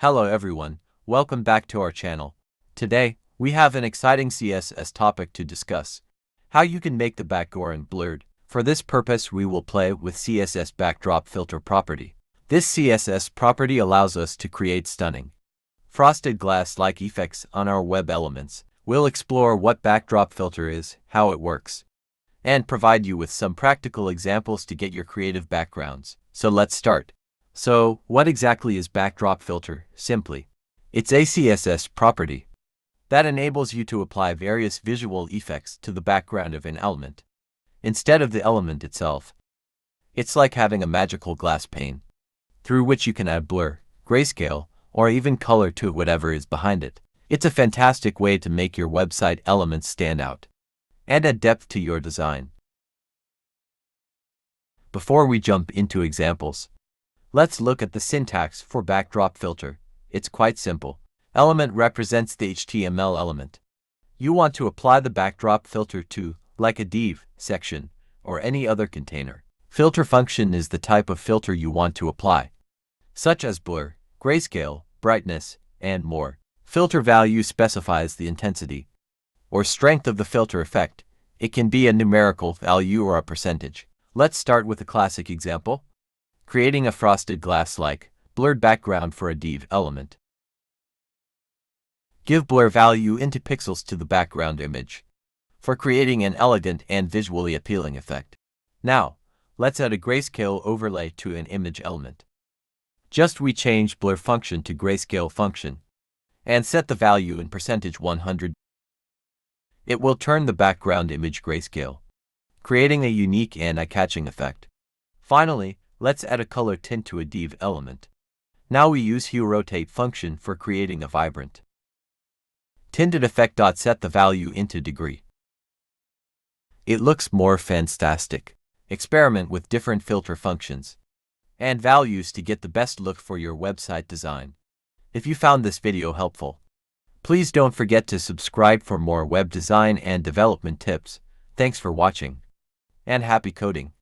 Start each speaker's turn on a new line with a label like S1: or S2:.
S1: Hello everyone, welcome back to our channel. Today, we have an exciting CSS topic to discuss. How you can make the background blurred. For this purpose, we will play with CSS backdrop filter property. This CSS property allows us to create stunning, frosted glass-like effects on our web elements. We'll explore what backdrop filter is, how it works, and provide you with some practical examples to get your creative backgrounds. So let's start. So, what exactly is backdrop filter? Simply, it's a CSS property that enables you to apply various visual effects to the background of an element, instead of the element itself. It's like having a magical glass pane, through which you can add blur, grayscale, or even color to whatever is behind it. It's a fantastic way to make your website elements stand out and add depth to your design. Before we jump into examples, let's look at the syntax for backdrop filter. It's quite simple. Element represents the HTML element you want to apply the backdrop filter to, like a div, section, or any other container. Filter function is the type of filter you want to apply, such as blur, grayscale, brightness, and more. Filter value specifies the intensity or strength of the filter effect. It can be a numerical value or a percentage. Let's start with a classic example. Creating a frosted glass-like, blurred background for a div element. Give blur value into pixels to the background image for creating an elegant and visually appealing effect. Now, let's add a grayscale overlay to an image element. We change blur function to grayscale function and set the value in percentage 100. It will turn the background image grayscale, creating a unique and eye-catching effect. Finally, let's add a color tint to a div element. Now we use hue-rotate function for creating a vibrant, tinted effect. Set the value into degree. It looks more fantastic. Experiment with different filter functions and values to get the best look for your website design. If you found this video helpful, please don't forget to subscribe for more web design and development tips. Thanks for watching, and happy coding.